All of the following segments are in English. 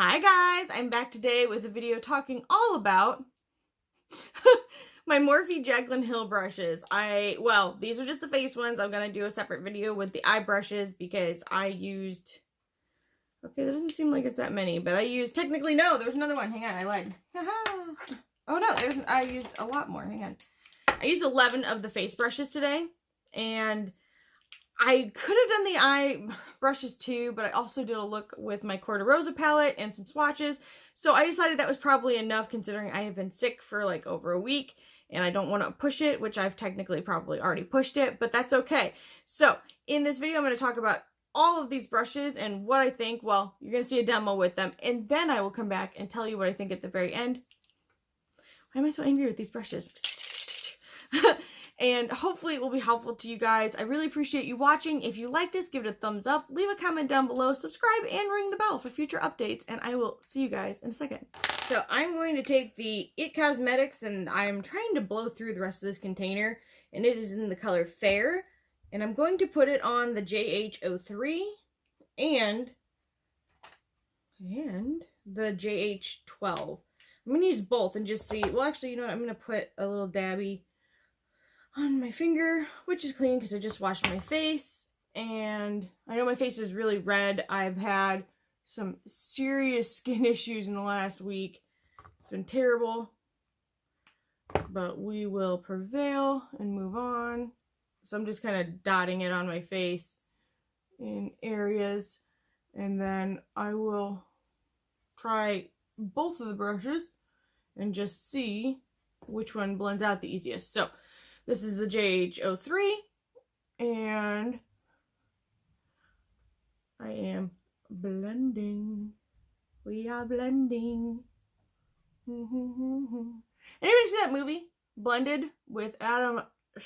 Hi guys, I'm back today with a video talking all about my Morphe Jaclyn Hill brushes. Well, these are just the face ones. I'm going to do a separate video with the eye brushes because I used, okay, that doesn't seem like it's that many, but I used, technically, no, there's another one. Hang on, I lied. Oh no, I used a lot more. Hang on. I used 11 of the face brushes today, and I could have done the eye brushes too, but I also did a look with my Corda Rosa palette and some swatches. So I decided that was probably enough considering I have been sick for like over a week and I don't want to push it, which I've technically probably already pushed it, but that's okay. So in this video, I'm going to talk about all of these brushes and what I think. Well, you're going to see a demo with them, and then I will come back and tell you what I think at the very end. Why am I so angry with these brushes? And hopefully it will be helpful to you guys. I really appreciate you watching. If you like this, give it a thumbs up, leave a comment down below, subscribe, and ring the bell for future updates, and I will see you guys in a second. So I'm going to take the It Cosmetics, and I'm trying to blow through the rest of this container, and it is in the color Fair, and I'm going to put it on the JH03 and the JH12. I'm going to use both and just see. Well, actually, you know what? I'm going to put a little dabby on my finger, which is clean because I just washed my face, and I know my face is really red. I've had some serious skin issues in the last week. It's been terrible, but we will prevail and move on. So I'm just kind of dotting it on my face in areas, and then I will try both of the brushes and just see which one blends out the easiest. So this is the JH03, and I am blending. We are blending. Anybody see that movie, Blended, with Adam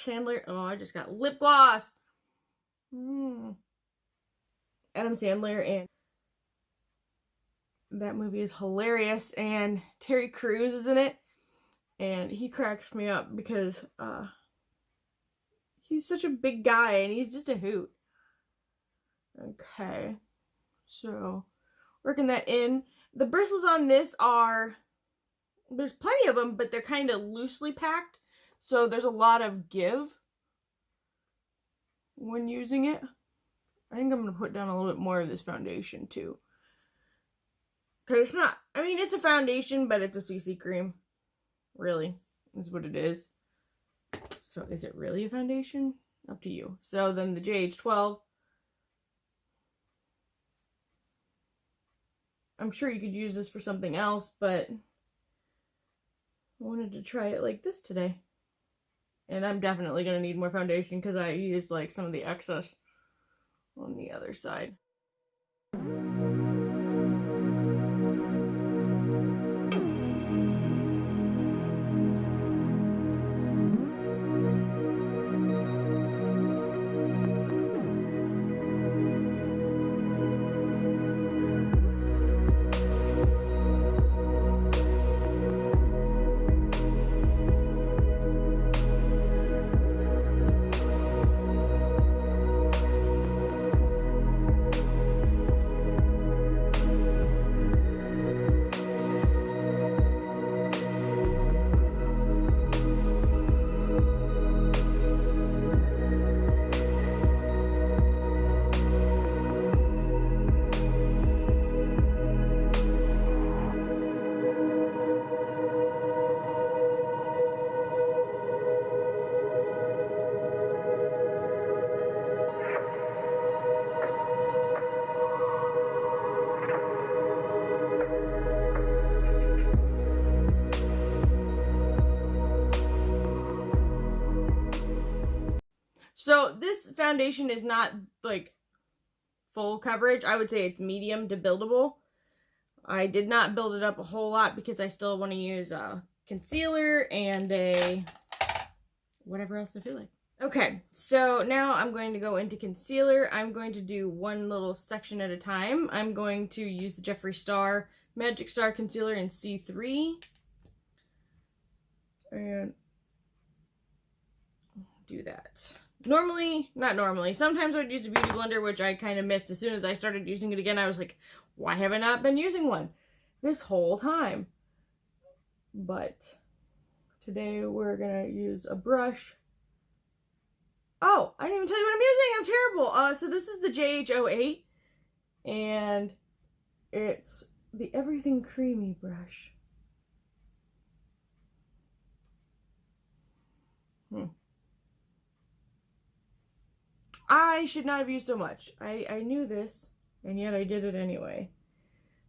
Sandler? Oh, I just got lip gloss. Adam Sandler, and that movie is hilarious, and Terry Crews is in it, and he cracks me up because, he's such a big guy, and he's just a hoot. Okay, so working that in. The bristles on this are, there's plenty of them, but they're kind of loosely packed, so there's a lot of give when using it. I think I'm going to put down a little bit more of this foundation, too. Because it's not, I mean, it's a foundation, but it's a CC cream. Really, is what it is. So is it really a foundation? Up to you. So then the JH12. I'm sure you could use this for something else, but I wanted to try it like this today. And I'm definitely going to need more foundation because I used like some of the excess on the other side. So this foundation is not like full coverage. I would say it's medium to buildable. I did not build it up a whole lot because I still want to use a concealer and a whatever else I feel like. Okay, so now I'm going to go into concealer. I'm going to do one little section at a time. I'm going to use the Jeffree Star Magic Star Concealer in C3. And do that. Not normally. Sometimes I would use a beauty blender, which I kind of missed. As soon as I started using it again, I was like, why have I not been using one? this whole time. But today we're gonna use a brush. Oh, I didn't even tell you what I'm using. I'm terrible. So this is the JH08, and it's the Everything Creamy brush. I should not have used so much. I knew this, and yet I did it anyway.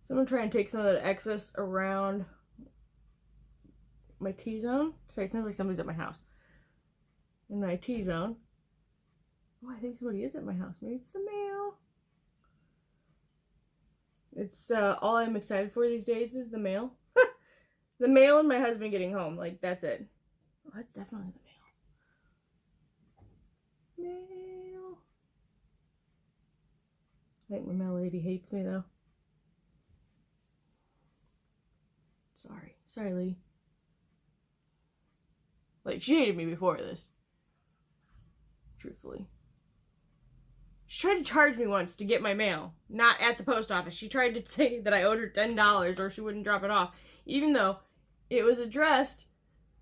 So I'm going to try and take some of that excess around my T-zone. Sorry, it sounds like somebody's at my house. In my T-zone. Oh, I think somebody is at my house. Maybe it's the mail. It's all I'm excited for these days is the mail. The mail and my husband getting home. Like, that's it. Oh, that's definitely the mail. Mail. I think my mail lady hates me, though. Sorry. Sorry, lady. Like, she hated me before this. Truthfully. She tried to charge me once to get my mail. Not at the post office. She tried to say that I owed her $10 or she wouldn't drop it off. Even though it was addressed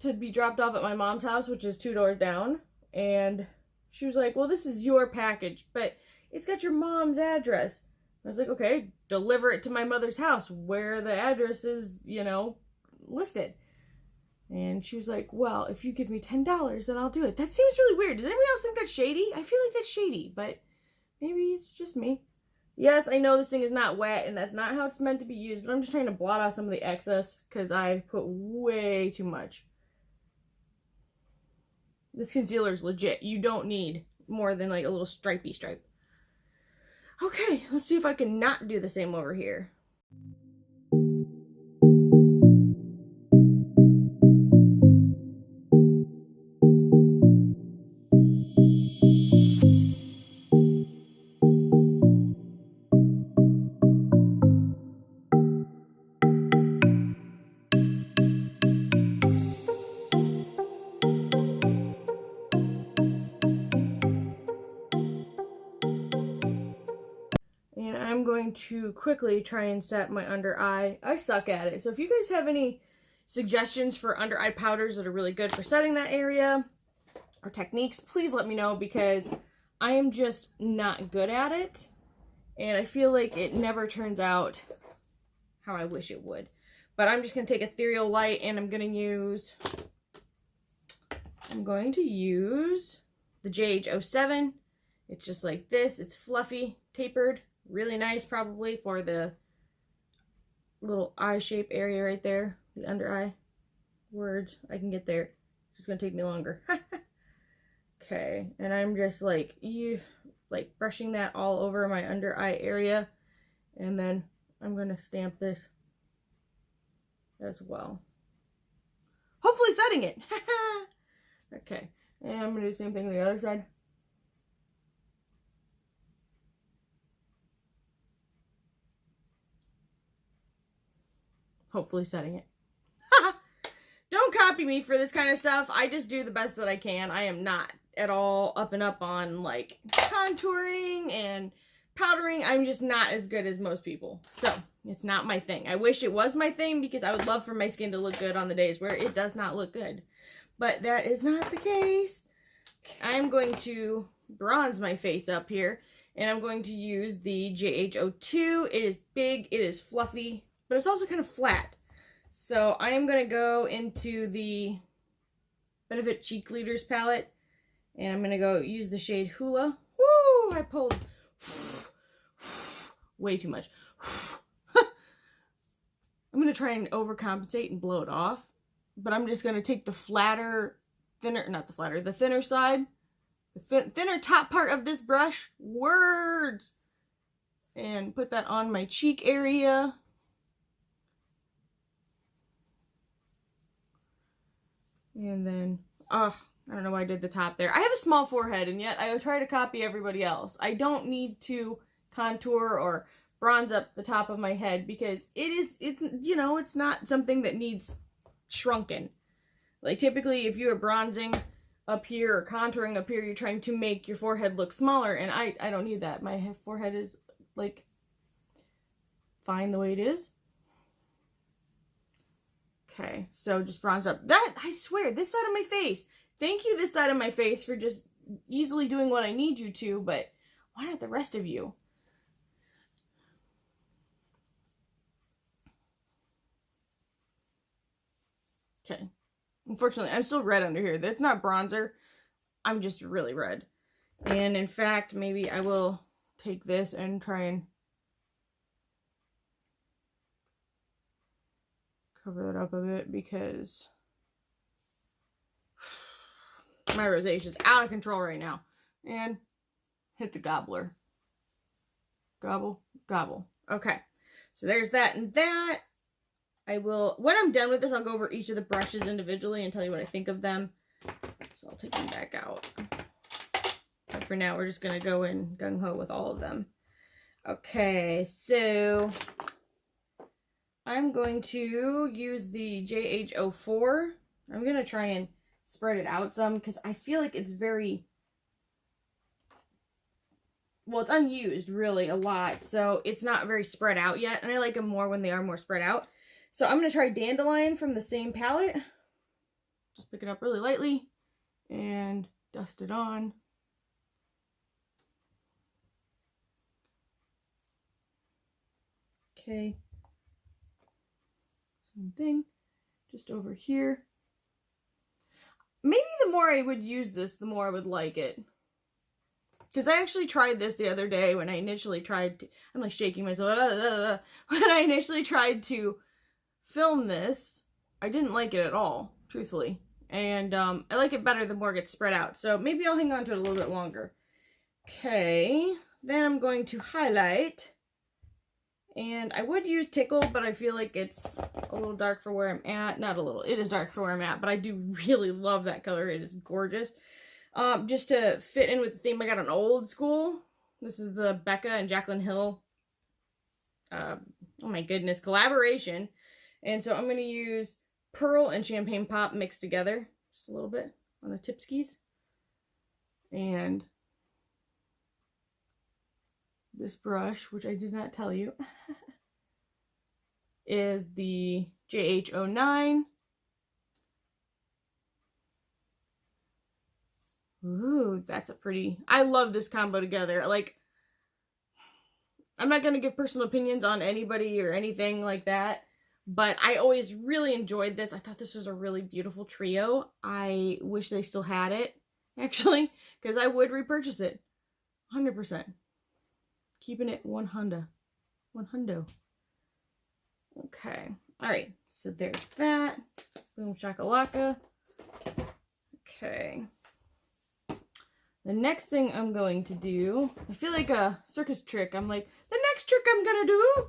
to be dropped off at my mom's house, which is 2 doors down. And she was like, well, this is your package, but it's got your mom's address. I was like, okay, deliver it to my mother's house where the address is, you know, listed. And she was like, well, if you give me $10, then I'll do it. That seems really weird. Does anybody else think that's shady? I feel like that's shady, but maybe it's just me. Yes, I know this thing is not wet, and that's not how it's meant to be used, but I'm just trying to blot out some of the excess because I put way too much. This concealer is legit. You don't need more than like a little stripey stripe. Okay, let's see if I can not do the same over here. And I'm going to quickly try and set my under eye. I suck at it. So if you guys have any suggestions for under eye powders that are really good for setting that area or techniques, please let me know because I am just not good at it. And I feel like it never turns out how I wish it would. But I'm just going to take Ethereal Light and I'm going to use the JH07. It's just like this. It's fluffy, tapered. Really nice probably for the little eye shape area right there. The under eye. Words. I can get there. It's just going to take me longer. Okay. And I'm just like, brushing that all over my under eye area. And then I'm going to stamp this as well. Hopefully setting it. Okay. And I'm going to do the same thing on the other side. Hopefully setting it. Don't copy me for this kind of stuff. I just do the best that I can. I am not at all up and up on like contouring and powdering. I'm just not as good as most people. So it's not my thing. I wish it was my thing because I would love for my skin to look good on the days where it does not look good. But that is not the case. I'm going to bronze my face up here. And I'm going to use the JH02. It is big. It is fluffy. But it's also kind of flat. So I am going to go into the Benefit Cheek Leaders palette. And I'm going to go use the shade Hula. Woo! I pulled way too much. I'm going to try and overcompensate and blow it off. But I'm just going to take the flatter, the thinner side. The thinner top part of this brush. Words! And put that on my cheek area. And then, I don't know why I did the top there. I have a small forehead, and yet I try to copy everybody else. I don't need to contour or bronze up the top of my head because it's not something that needs shrunken. Like, typically, if you're bronzing up here or contouring up here, you're trying to make your forehead look smaller, and I don't need that. My forehead is, like, fine the way it is. Okay, so just bronze up. That, I swear, this side of my face. Thank you, this side of my face, for just easily doing what I need you to, but why not the rest of you? Okay. Unfortunately, I'm still red under here. That's not bronzer. I'm just really red. And in fact, maybe I will take this and try and cover that up a bit, because my rosacea is out of control right now. And hit the gobbler. Gobble, gobble. Okay. So there's that and that. I will, when I'm done with this, I'll go over each of the brushes individually and tell you what I think of them. So I'll take them back out. But for now, we're just going to go in gung-ho with all of them. Okay, so I'm going to use the JH04. I'm going to try and spread it out some, because I feel like it's very, well, it's unused really a lot, so it's not very spread out yet, and I like them more when they are more spread out. So I'm going to try Dandelion from the same palette. Just pick it up really lightly and dust it on. Okay. Same thing. Just over here. Maybe the more I would use this, the more I would like it. Because I actually tried this the other day when I initially tried to, I'm like shaking myself. When I initially tried to film this, I didn't like it at all, truthfully. And I like it better the more it gets spread out. So maybe I'll hang on to it a little bit longer. Okay, then I'm going to highlight. And I would use Tickle, but I feel like it's a little dark for where I'm at. Not a little, it is dark for where I'm at, but I do really love that color. It is gorgeous. Just to fit in with the theme, I got an old school. This is the Becca and Jaclyn Hill, oh my goodness, collaboration. And so I'm going to use Pearl and Champagne Pop mixed together, just a little bit on the tipskis. And this brush, which I did not tell you, is the JH09. Ooh, that's a pretty, I love this combo together. Like, I'm not going to give personal opinions on anybody or anything like that, but I always really enjoyed this. I thought this was a really beautiful trio. I wish they still had it, actually, because I would repurchase it. 100%. Keeping it 100. Okay. Alright, so there's that. Boom shakalaka. Okay. The next thing I'm going to do, I feel like a circus trick. I'm like, the next trick I'm gonna do.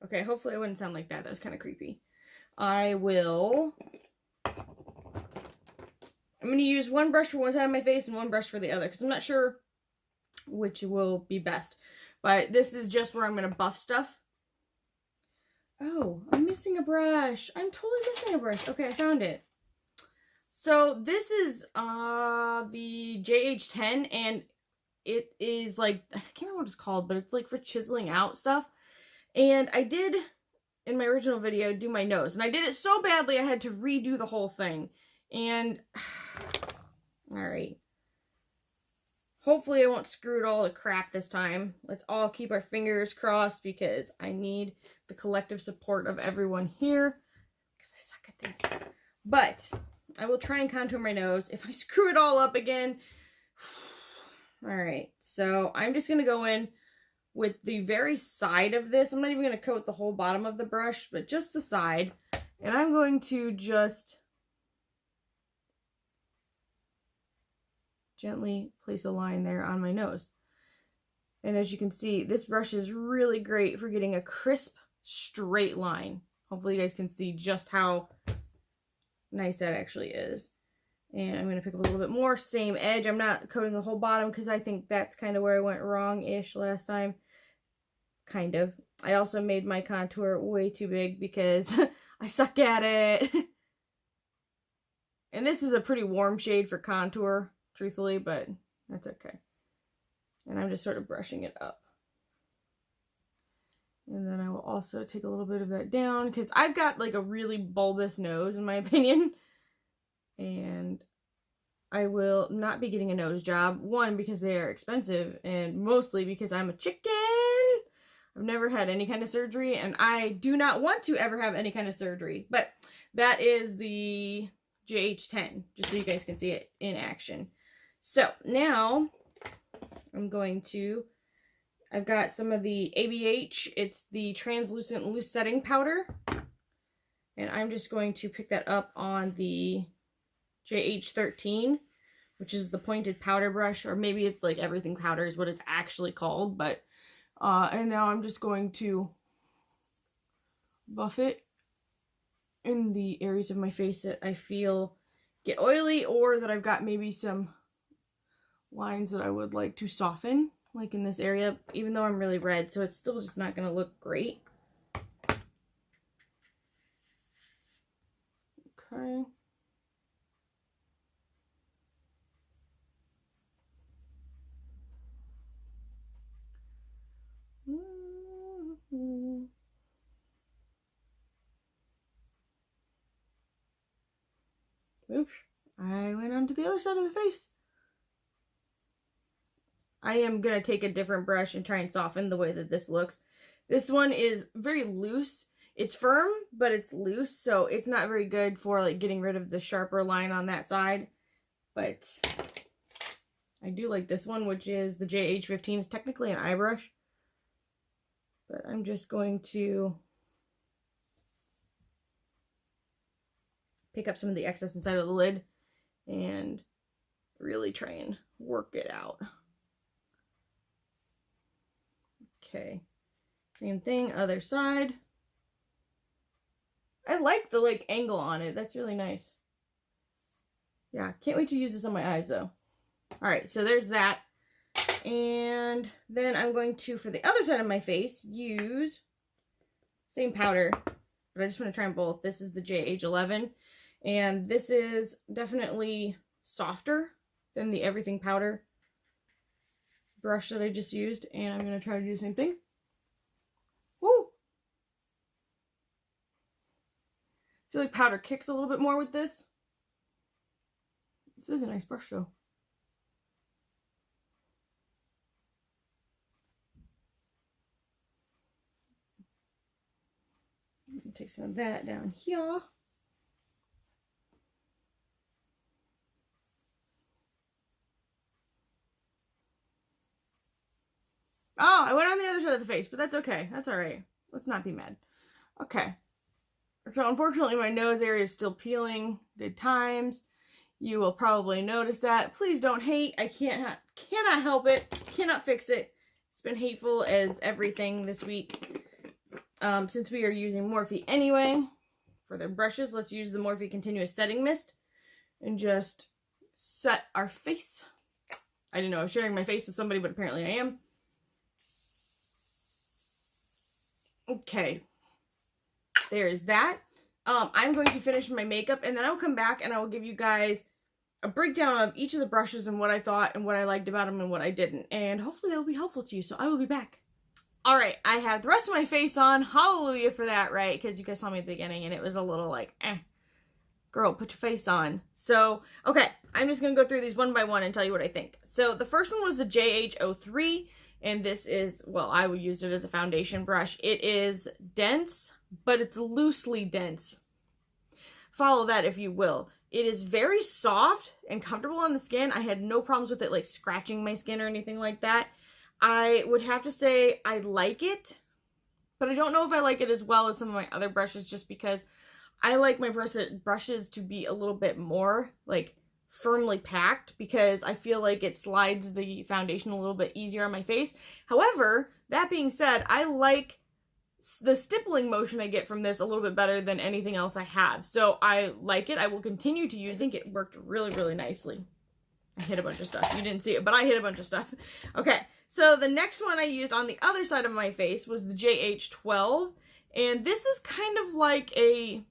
Okay, hopefully it wouldn't sound like that. That was kind of creepy. I'm going to use one brush for one side of my face and one brush for the other, because I'm not sure which will be best. But this is just where I'm going to buff stuff. Oh, I'm missing a brush. I'm totally missing a brush. Okay, I found it. So this is the JH10, and it is like, I can't remember what it's called, but it's like for chiseling out stuff. And I did, in my original video, do my nose. And I did it so badly I had to redo the whole thing. And, alright. Hopefully I won't screw it all to crap this time. Let's all keep our fingers crossed, because I need the collective support of everyone here. Because I suck at this. But I will try and contour my nose. If I screw it all up again. Alright, so I'm just going to go in with the very side of this. I'm not even going to coat the whole bottom of the brush, but just the side. And I'm going to just gently place a line there on my nose. And as you can see, this brush is really great for getting a crisp, straight line. Hopefully you guys can see just how nice that actually is. And I'm going to pick up a little bit more, same edge. I'm not coating the whole bottom because I think that's kind of where I went wrong-ish last time. Kind of. I also made my contour way too big because I suck at it. And this is a pretty warm shade for contour, truthfully, but that's okay. And I'm just sort of brushing it up. And then I will also take a little bit of that down because I've got like a really bulbous nose in my opinion. And I will not be getting a nose job. One, because they are expensive, and mostly because I'm a chicken. I've never had any kind of surgery, and I do not want to ever have any kind of surgery. But that is the JH10, just so you guys can see it in action. So now I'm going to, I've got some of the ABH. It's the translucent loose setting powder. And I'm just going to pick that up on the JH13, which is the pointed powder brush, or maybe it's like everything powder is what it's actually called, but and now I'm just going to buff it in the areas of my face that I feel get oily, or that I've got maybe some lines that I would like to soften, like in this area, even though I'm really red, so it's still just not going to look great. Okay. Oops, I went onto the other side of the face. I am going to take a different brush and try and soften the way that this looks. This one is very loose. It's firm, but it's loose, so it's not very good for like getting rid of the sharper line on that side. But I do like this one, which is the JH15. It's technically an eye brush. But I'm just going to pick up some of the excess inside of the lid and really try and work it out. Okay, same thing, other side. I like the like angle on it. That's really nice. Yeah, can't wait to use this on my eyes though. All right, so there's that. And then I'm going to, for the other side of my face, use same powder, but I just want to try them both. This is the JH11, and this is definitely softer than the everything powder brush that I just used, and I'm going to try to do the same thing. Woo! I feel like powder kicks a little bit more with this. This is a nice brush though. Take some of that down here. Oh, I went on the other side of the face, but that's okay. That's all right. Let's not be mad. Okay. So unfortunately, my nose area is still peeling good times. You will probably notice that. Please don't hate. I cannot help it. Cannot fix it. It's been hateful as everything this week. Since we are using Morphe anyway for their brushes, let's use the Morphe Continuous Setting Mist and just set our face. I didn't know I was sharing my face with somebody, but apparently I am. Okay, there's that. I'm going to finish my makeup, and then I'll come back and I will give you guys a breakdown of each of the brushes and what I thought and what I liked about them and what I didn't. And hopefully that will be helpful to you, so I will be back. Alright, I have the rest of my face on. Hallelujah for that, right? Because you guys saw me at the beginning and it was a little like, girl, put your face on. So, okay, I'm just going to go through these one by one and tell you what I think. So, the first one was the JH03, and this is, well, I would use it as a foundation brush. It is dense, but it's loosely dense. Follow that if you will. It is very soft and comfortable on the skin. I had no problems with it like scratching my skin or anything like that. I would have to say I like it, but I don't know if I like it as well as some of my other brushes, just because I like my brushes to be a little bit more like firmly packed, because I feel like it slides the foundation a little bit easier on my face. However, that being said, I like the stippling motion I get from this a little bit better than anything else I have. So I like it. I will continue to use it. I think it worked really, really nicely. I hit a bunch of stuff. You didn't see it, but I hit a bunch of stuff. Okay, so the next one I used on the other side of my face was the JH12. And this is kind of like a...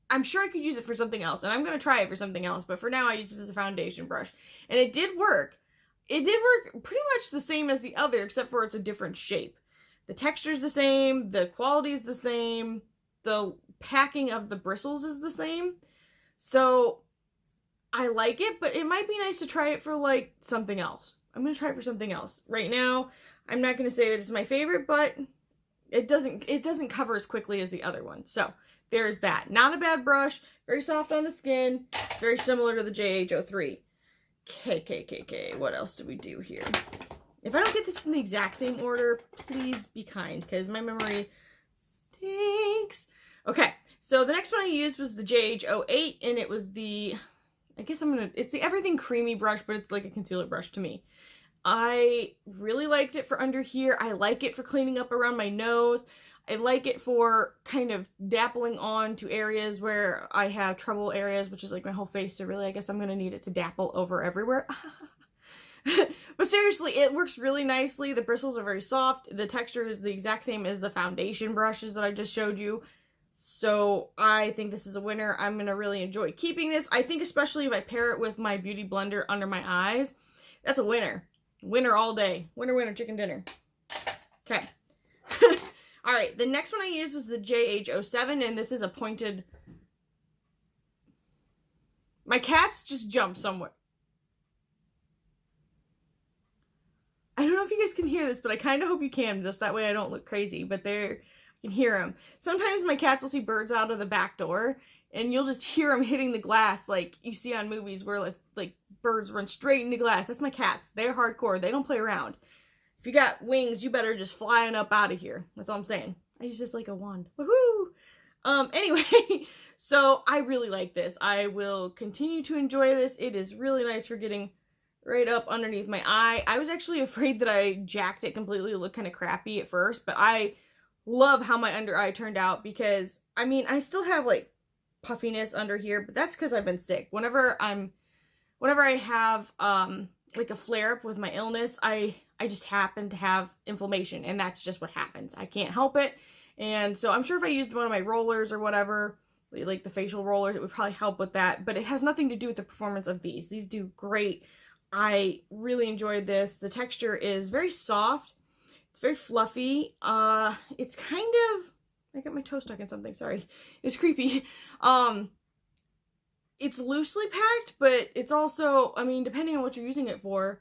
I'm sure I could use it for something else, and I'm going to try it for something else, but for now I used it as a foundation brush. And it did work. It did work pretty much the same as the other, except for it's a different shape. The texture's the same, the quality's the same, the packing of the bristles is the same. So I like it, but it might be nice to try it for like something else. I'm going to try it for something else. Right now, I'm not going to say that it's my favorite, but it doesn't cover as quickly as the other one. So there's that. Not a bad brush, very soft on the skin, very similar to the JH03. Okay, what else do we do here? If I don't get this in the exact same order, please be kind, because my memory stinks. Okay, so the next one I used was the JH08, and it was the, it's the Everything Creamy brush, but it's like a concealer brush to me. I really liked it for under here. I like it for cleaning up around my nose. I like it for kind of dappling on to areas where I have trouble areas, which is like my whole face. So really, I guess I'm going to need it to dapple over everywhere. But seriously, it works really nicely. The bristles are very soft. The texture is the exact same as the foundation brushes that I just showed you. So I think this is a winner. I'm going to really enjoy keeping this. I think especially if I pair it with my Beauty Blender under my eyes, that's a winner. Winner all day. Winner, winner, chicken dinner. Okay. Alright, the next one I used was the JH07, and this is a pointed... My cats just jumped somewhere. I don't know if you guys can hear this, but I kind of hope you can, just that way I don't look crazy, but I can hear them. Sometimes my cats will see birds out of the back door, and you'll just hear them hitting the glass like you see on movies where like birds run straight into glass. That's my cats. They're hardcore. They don't play around. If you got wings, you better just flying up out of here. That's all I'm saying. I use this like a wand. Woohoo! Anyway, so I really like this. I will continue to enjoy this. It is really nice for getting right up underneath my eye. I was actually afraid that I jacked it completely. It looked kind of crappy at first, but I love how my under eye turned out because, I mean, I still have like puffiness under here, but that's because I've been sick. Whenever I have, like a flare-up with my illness, I just happen to have inflammation, and that's just what happens. I can't help it, and so I'm sure if I used one of my rollers or whatever, like the facial rollers, it would probably help with that, but it has nothing to do with the performance of these. These do great. I really enjoyed this. The texture is very soft. It's very fluffy. It's kind of... I got my toe stuck in something, sorry. It's creepy. It's loosely packed, but it's also, I mean, depending on what you're using it for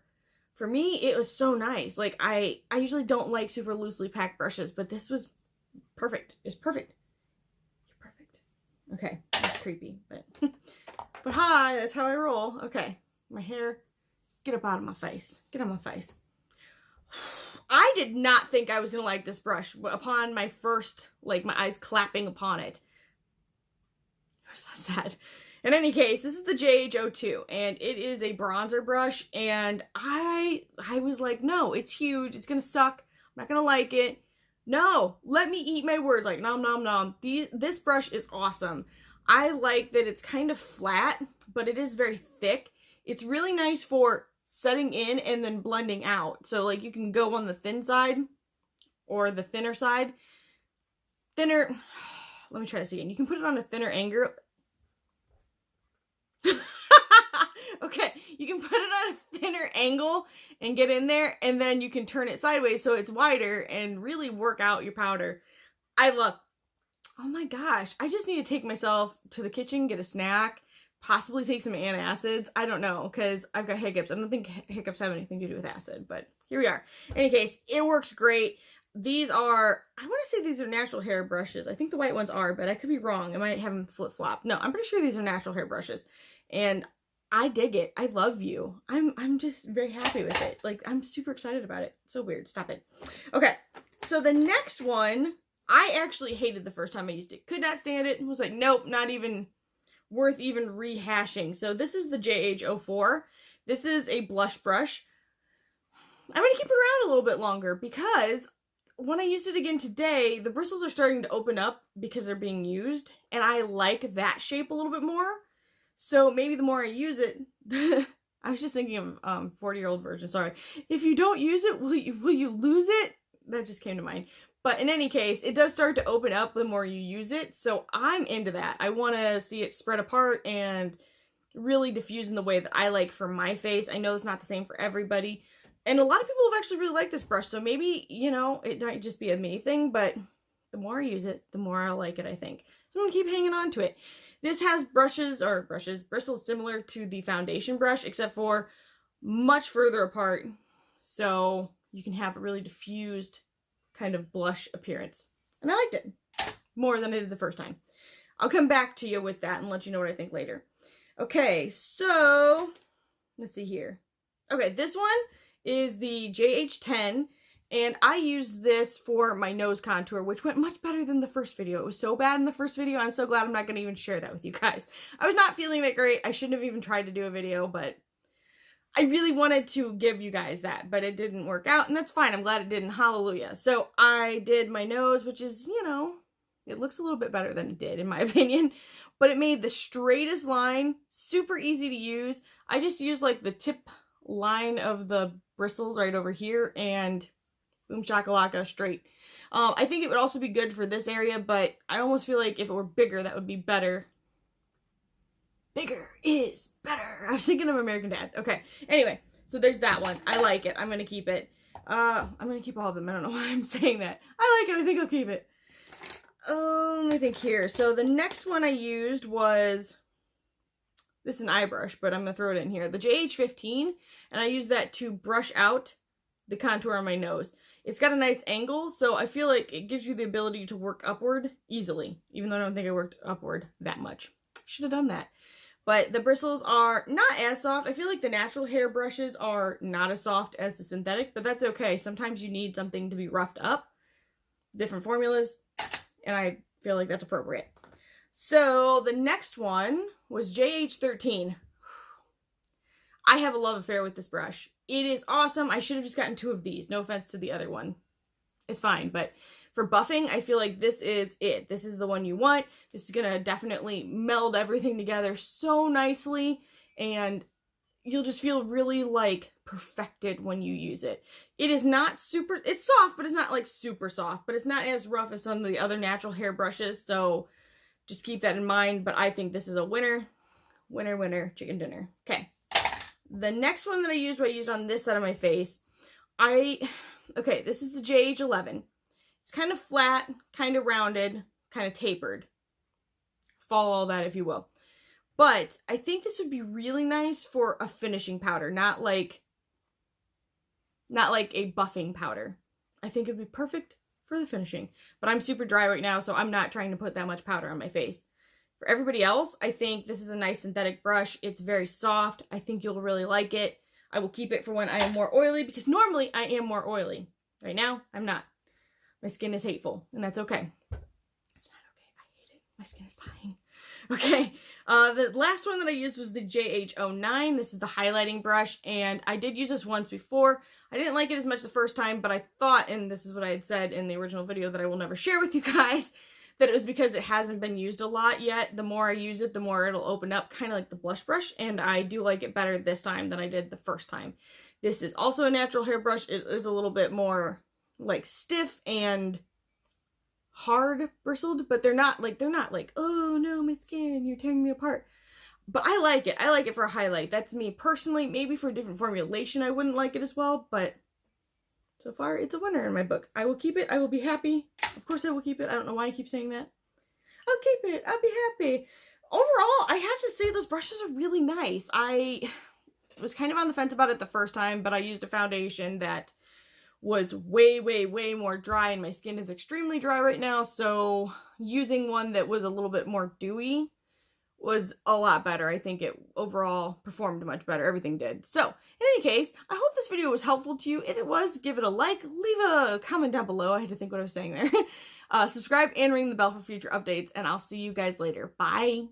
me, it was so nice. Like, I usually don't like super loosely packed brushes, but this was perfect. It's perfect. You're perfect. Okay, that's creepy, but, but hi, that's how I roll. Okay, my hair, get up out of my face. Get out of my face. I did not think I was going to like this brush upon my first, like, my eyes clapping upon it. It was so sad. In any case, this is the JH02, and it is a bronzer brush, and I was like, no, it's huge, it's gonna suck, I'm not gonna like it. No, let me eat my words, like, nom nom nom. This brush is awesome. I like that it's kind of flat, but it is very thick. It's really nice for setting in and then blending out. So, like, you can go on the thin side, or the thinner side. Thinner, let me try this again. You can put it on a thinner angle. Okay, you can put it on a thinner angle and get in there, and then you can turn it sideways so it's wider and really work out your powder. I love, oh my gosh, I just need to take myself to the kitchen, get a snack, possibly take some antacids. I don't know, because I've got hiccups. I don't think hiccups have anything to do with acid, but here we are. In any case, it works great. These are, I want to say these are natural hair brushes. I think the white ones are, but I could be wrong. I might have them flip-flop. No, I'm pretty sure these are natural hair brushes. And I dig it. I love you. I'm just very happy with it. Like, I'm super excited about it. So weird. Stop it. Okay. So the next one, I actually hated the first time I used it. Could not stand it. Was like, nope, not even worth even rehashing. So this is the JH04. This is a blush brush. I'm going to keep it around a little bit longer because when I used it again today, the bristles are starting to open up because they're being used. And I like that shape a little bit more. So maybe the more I use it, I was just thinking of 40-year-old virgin, sorry. If you don't use it, will you lose it? That just came to mind. But in any case, it does start to open up the more you use it. So I'm into that. I want to see it spread apart and really diffuse in the way that I like for my face. I know it's not the same for everybody. And a lot of people have actually really liked this brush, so maybe, you know, it might just be a me thing, but the more I use it, the more I like it, I think. So I'm going to keep hanging on to it. This has bristles similar to the foundation brush, except for much further apart, so you can have a really diffused kind of blush appearance. And I liked it more than I did the first time. I'll come back to you with that and let you know what I think later. Okay, so let's see here. Okay, this one is the JH10, and I used this for my nose contour, which went much better than the first video. It was so bad in the first video, I'm so glad I'm not going to even share that with you guys. I was not feeling that great. I shouldn't have even tried to do a video, but I really wanted to give you guys that, but it didn't work out, and that's fine. I'm glad it didn't. Hallelujah. So I did my nose, which is, you know, it looks a little bit better than it did, in my opinion, but it made the straightest line, super easy to use. I just used like the tip line of the bristles right over here, and boom shakalaka, straight. I think it would also be good for this area, but I almost feel like if it were bigger, that would be better. Bigger is better. I was thinking of American Dad. Okay, anyway, so there's that one. I like it. I'm going to keep it. I'm going to keep all of them. I don't know why I'm saying that. I like it. I think I'll keep it. Let me think here. So the next one I used was, this is an eye brush, but I'm going to throw it in here. The JH15, and I used that to brush out the contour on my nose. It's got a nice angle, so I feel like it gives you the ability to work upward easily, even though I don't think I worked upward that much. Should have done that. But the bristles are not as soft. I feel like the natural hair brushes are not as soft as the synthetic, but that's okay. Sometimes you need something to be roughed up. Different formulas, and I feel like that's appropriate. So the next one was JH13. I have a love affair with this brush. It is awesome. I should have just gotten 2 of these. No offense to the other one. It's fine, but for buffing, I feel like this is it. This is the one you want. This is going to definitely meld everything together so nicely, and you'll just feel really, like, perfected when you use it. It is not super, it's soft, but it's not, like, super soft, but it's not as rough as some of the other natural hair brushes, so just keep that in mind, but I think this is a winner. Winner, winner, chicken dinner. Okay. The next one that I used on this side of my face. Okay, this is the JH11. It's kind of flat, kind of rounded, kind of tapered. Follow all that if you will. But I think this would be really nice for a finishing powder, not like a buffing powder. I think it would be perfect for the finishing. But I'm super dry right now, so I'm not trying to put that much powder on my face. For everybody else, I think this is a nice synthetic brush. It's very soft. I think you'll really like it. I will keep it for when I am more oily, because normally I am more oily. Right now, I'm not. My skin is hateful, and that's okay. It's not okay. I hate it. My skin is dying. Okay, the last one that I used was the JH09. This is the highlighting brush, and I did use this once before. I didn't like it as much the first time, but I thought, and this is what I had said in the original video that I will never share with you guys, that it was because it hasn't been used a lot yet. The more I use it, the more it'll open up, kind of like the blush brush, and I do like it better this time than I did the first time. This is also a natural hair brush. It is a little bit more like stiff and hard bristled, but they're not like, oh no, my skin, you're tearing me apart. But I like it. I like it for a highlight. That's me personally. Maybe for a different formulation, I wouldn't like it as well, but so far, it's a winner in my book. I will keep it. I will be happy. Of course I will keep it. I don't know why I keep saying that. I'll keep it. I'll be happy. Overall, I have to say those brushes are really nice. I was kind of on the fence about it the first time, but I used a foundation that was way, way, way more dry, and my skin is extremely dry right now, so using one that was a little bit more dewy was a lot better. I think it overall performed much better. Everything did. So, in any case, I hope this video was helpful to you. If it was, give it a like, leave a comment down below. I had to think what I was saying there. Subscribe and ring the bell for future updates, and I'll see you guys later. Bye!